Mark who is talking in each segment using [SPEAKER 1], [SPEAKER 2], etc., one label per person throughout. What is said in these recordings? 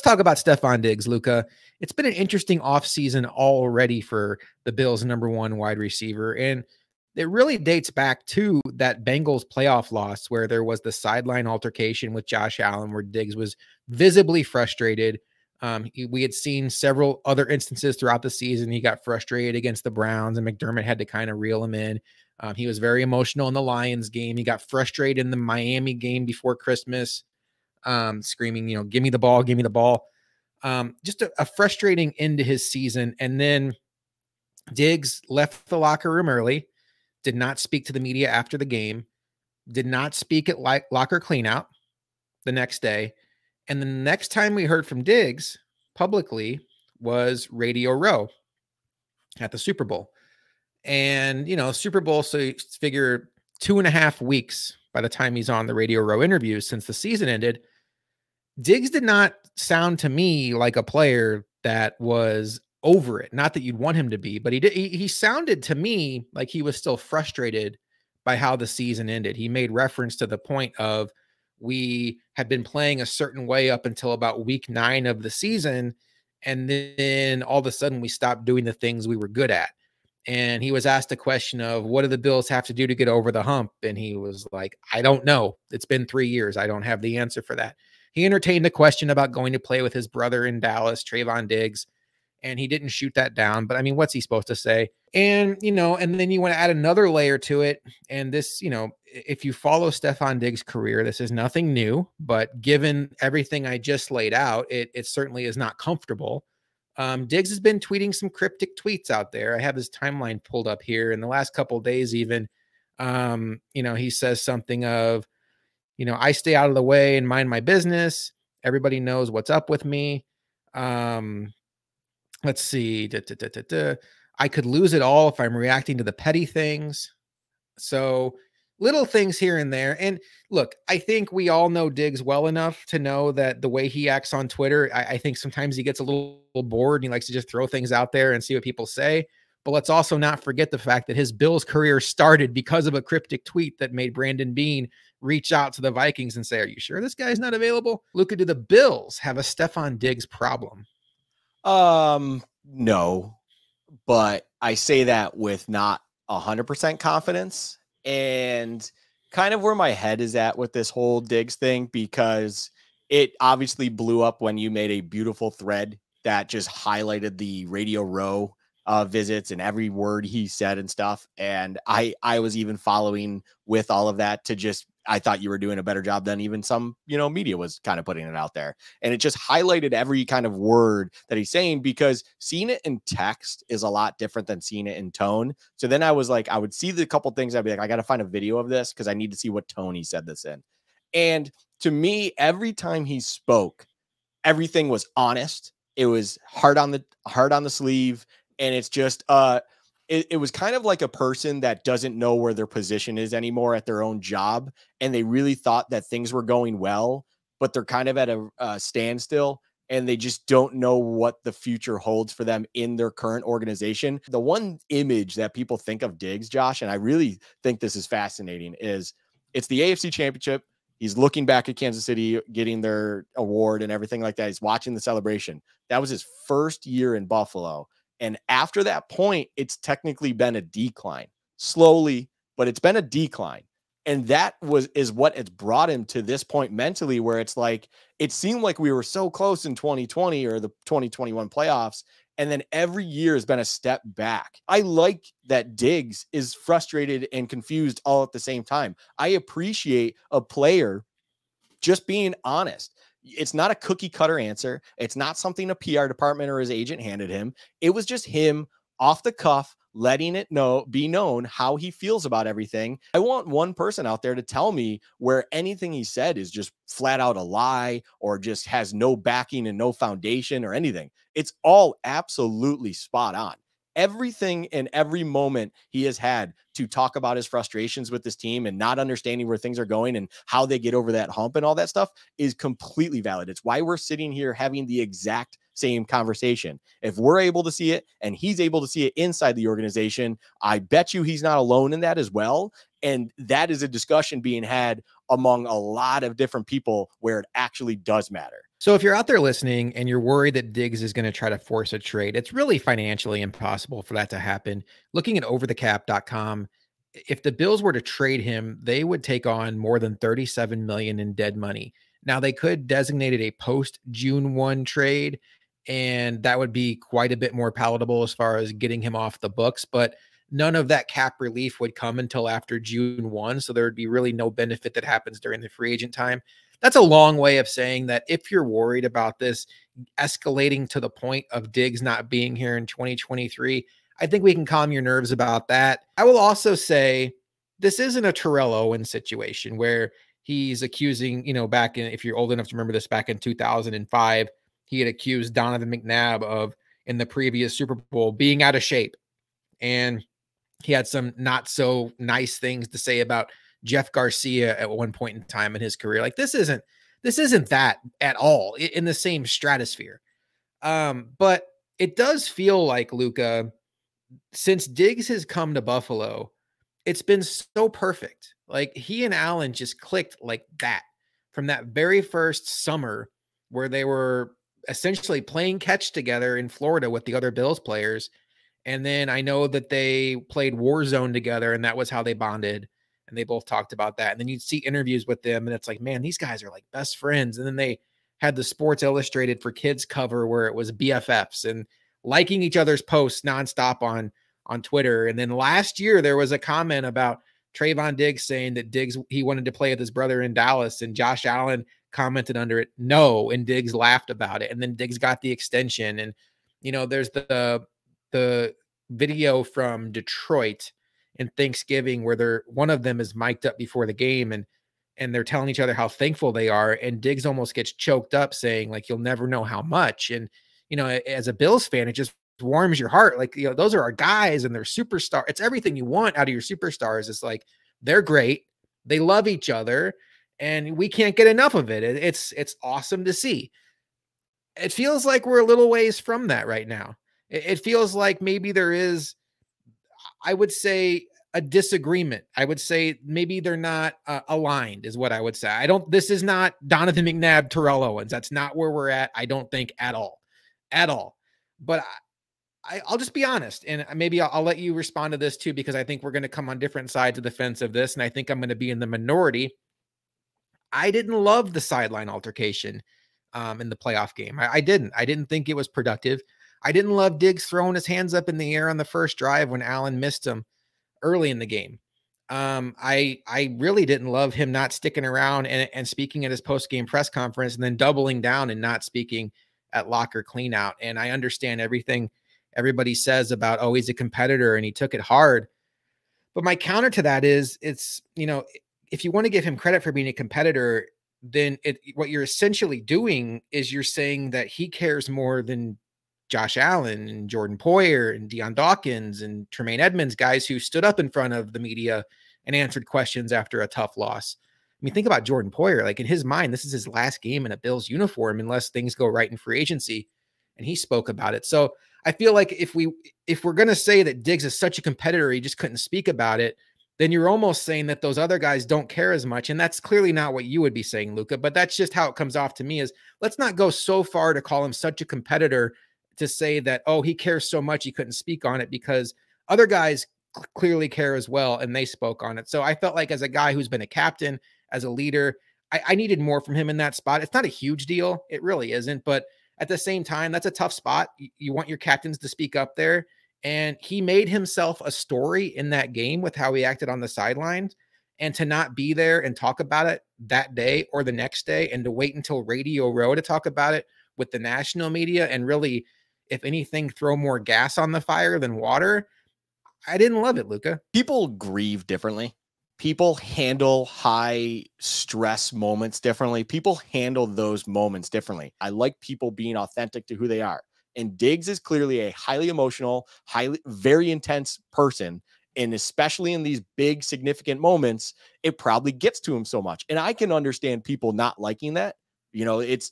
[SPEAKER 1] talk about Stefon Diggs, Luka. It's been an interesting offseason already for the Bills' #1 wide receiver. And it really dates back to that Bengals playoff loss where there was the sideline altercation with Josh Allen, where Diggs was visibly frustrated. We had seen several other instances throughout the season. He got frustrated against the Browns, and McDermott had to kind of reel him in. He was very emotional in the Lions game. He got frustrated in the Miami game before Christmas, screaming, give me the ball, give me the ball. Just a frustrating end to his season. And then Diggs left the locker room early, did not speak to the media after the game, did not speak at locker cleanout the next day. And the next time we heard from Diggs publicly was Radio Row at the Super Bowl. And, Super Bowl, so you figure 2.5 weeks by the time he's on the Radio Row interviews since the season ended. Diggs did not sound to me like a player that was over it. Not that you'd want him to be, but he sounded to me like he was still frustrated by how the season ended. He made reference to the point of, we had been playing a certain way up until about week 9 of the season, and then all of a sudden we stopped doing the things we were good at. And he was asked a question of, what do the Bills have to do to get over the hump? And he was like, I don't know. It's been 3 years. I don't have the answer for that. He entertained the question about going to play with his brother in Dallas, Trayvon Diggs, and he didn't shoot that down. But I mean, what's he supposed to say? And, and then you want to add another layer to it. And this, if you follow Stefon Diggs' career, this is nothing new, but given everything I just laid out, it certainly is not comfortable. Diggs has been tweeting some cryptic tweets out there. I have his timeline pulled up here. In the last couple of days, even, he says something of, I stay out of the way and mind my business. Everybody knows what's up with me. Let's see. I could lose it all if I'm reacting to the petty things. So little things here and there. And look, I think we all know Diggs well enough to know that the way he acts on Twitter, I think sometimes he gets a little bored and he likes to just throw things out there and see what people say. But let's also not forget the fact that his Bills career started because of a cryptic tweet that made Brandon Beane reach out to the Vikings and say, are you sure this guy's not available? Luka, do the Bills have a Stefon Diggs problem?
[SPEAKER 2] No, but I say that with not 100% confidence, and kind of where my head is at with this whole Diggs thing, because it obviously blew up when you made a beautiful thread that just highlighted the Radio Row visits and every word he said and stuff. And I was even following with all of that to just, I thought you were doing a better job than even some, media was kind of putting it out there. And it just highlighted every kind of word that he's saying, because seeing it in text is a lot different than seeing it in tone. So then I was like, I would see the couple things. I'd be like, I got to find a video of this because I need to see what tone he said this in. And to me, every time he spoke, everything was honest. It was hard on the sleeve. And it's just, it was kind of like a person that doesn't know where their position is anymore at their own job. And they really thought that things were going well, but they're kind of at a standstill, and they just don't know what the future holds for them in their current organization. The one image that people think of Diggs, Josh, and I really think this is fascinating, is it's the AFC Championship. He's looking back at Kansas City getting their award and everything like that. He's watching the celebration. That was his first year in Buffalo. And after that point, it's technically been a decline, slowly, but it's been a decline. And that is what it's brought him to this point mentally, where it's like, it seemed like we were so close in 2020 or the 2021 playoffs. And then every year has been a step back. I like that Diggs is frustrated and confused all at the same time. I appreciate a player just being honest. It's not a cookie cutter answer. It's not something a PR department or his agent handed him. It was just him off the cuff, letting it be known how he feels about everything. I want one person out there to tell me where anything he said is just flat out a lie or just has no backing and no foundation or anything. It's all absolutely spot on. Everything in every moment he has had to talk about his frustrations with this team and not understanding where things are going and how they get over that hump and all that stuff is completely valid. It's why we're sitting here having the exact same conversation. If we're able to see it and he's able to see it inside the organization, I bet you he's not alone in that as well. And that is a discussion being had among a lot of different people where it actually does matter.
[SPEAKER 1] So if you're out there listening and you're worried that Diggs is going to try to force a trade, it's really financially impossible for that to happen. Looking at overthecap.com, if the Bills were to trade him, they would take on more than 37 million in dead money. Now they could designate it a post June 1 trade, and that would be quite a bit more palatable as far as getting him off the books, but none of that cap relief would come until after June 1. So there would be really no benefit that happens during the free agent time. That's a long way of saying that if you're worried about this escalating to the point of Diggs not being here in 2023, I think we can calm your nerves about that. I will also say this isn't a Terrell Owens situation where he's accusing, back in, if you're old enough to remember this, back in 2005, he had accused Donovan McNabb of, in the previous Super Bowl, being out of shape. And he had some not so nice things to say about Jeff Garcia at one point in time in his career. Like this isn't that at all in the same stratosphere. But it does feel like, Luka, since Diggs has come to Buffalo, it's been so perfect. Like he and Allen just clicked like that from that very first summer where they were essentially playing catch together in Florida with the other Bills players. And then I know that they played Warzone together and that was how they bonded. And they both talked about that. And then you'd see interviews with them and it's like, man, these guys are like best friends. And then they had the Sports Illustrated for Kids cover where it was BFFs and liking each other's posts nonstop on Twitter. And then last year there was a comment about Trayvon Diggs saying that Diggs, he wanted to play with his brother in Dallas, and Josh Allen commented under it, no, and Diggs laughed about it. And then Diggs got the extension. And, there's the video from Detroit in Thanksgiving where one of them is mic'd up before the game and they're telling each other how thankful they are. And Diggs almost gets choked up saying like, you'll never know how much. And, as a Bills fan, it just warms your heart. Like, those are our guys and they're superstar. It's everything you want out of your superstars. It's like, they're great. They love each other and we can't get enough of it. It's awesome to see. It feels like we're a little ways from that right now. It feels like maybe there is, I would say, a disagreement. I would say maybe they're not aligned is what I would say. This is not Donovan McNabb, Terrell Owens. That's not where we're at. I don't think at all. But I'll just be honest. And maybe I'll let you respond to this too, because I think we're going to come on different sides of the fence of this. And I think I'm going to be in the minority. I didn't love the sideline altercation in the playoff game. I didn't think it was productive. I didn't love Diggs throwing his hands up in the air on the first drive when Allen missed him early in the game. I really didn't love him not sticking around and speaking at his post-game press conference and then doubling down and not speaking at locker cleanout. And I understand everything everybody says about, oh, he's a competitor and he took it hard. But my counter to that is if you want to give him credit for being a competitor, then what you're essentially doing is you're saying that he cares more than Josh Allen and Jordan Poyer and Deion Dawkins and Tremaine Edmonds, guys who stood up in front of the media and answered questions after a tough loss. I mean, think about Jordan Poyer. Like in his mind, this is his last game in a Bills uniform unless things go right in free agency. And he spoke about it. So I feel like if we're going to say that Diggs is such a competitor, he just couldn't speak about it, then you're almost saying that those other guys don't care as much. And that's clearly not what you would be saying, Luka, but that's just how it comes off to me. Is let's not go so far to call him such a competitor to say that, oh, he cares so much he couldn't speak on it, because other guys clearly care as well. And they spoke on it. So I felt like as a guy who's been a captain, as a leader, I needed more from him in that spot. It's not a huge deal. It really isn't. But at the same time, that's a tough spot. You want your captains to speak up there. And he made himself a story in that game with how he acted on the sidelines, and to not be there and talk about it that day or the next day, and to wait until Radio Row to talk about it with the national media and really, if anything, throw more gas on the fire than water. I didn't love it, Luka.
[SPEAKER 2] People grieve differently. People handle high stress moments differently. People handle those moments differently. I like people being authentic to who they are. And Diggs is clearly a highly emotional, very intense person. And especially in these big, significant moments, it probably gets to him so much. And I can understand people not liking that. It's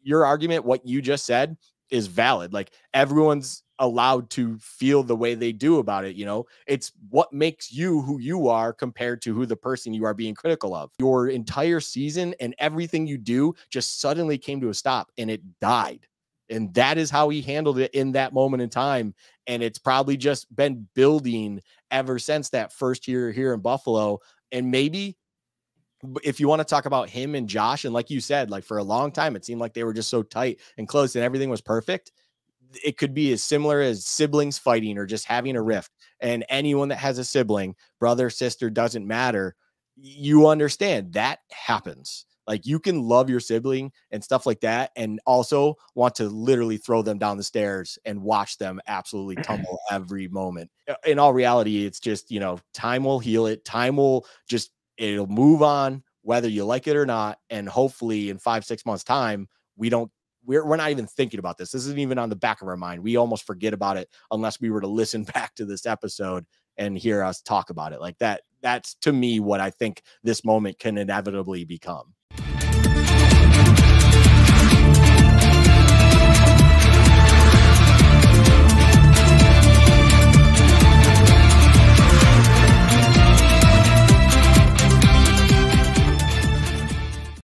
[SPEAKER 2] your argument, what you just said. is valid. Like, everyone's allowed to feel the way they do about it. You know, it's what makes you who you are compared to who the person you are being critical of. Your entire season and everything you do just suddenly came to a stop, and it died. And that is how he handled it in that moment in time. And it's probably just been building ever since that first year here in Buffalo. And maybe if you want to talk about him and Josh, and like you said, like for a long time, it seemed like they were just so tight and close and everything was perfect. It could be as similar as siblings fighting or just having a rift. And anyone that has a sibling, brother, sister, doesn't matter. You understand that happens. Like, you can love your sibling and stuff like that, and also want to literally throw them down the stairs and watch them absolutely tumble every moment. In all reality, it's just, you know, time will heal it. Time will just, it'll move on, whether you like it or not. And hopefully in 5-6 months time, we're not even thinking about this. This isn't even on the back of our mind. We almost forget about it unless we were to listen back to this episode and hear us talk about it like that. That's, to me, what I think this moment can inevitably become.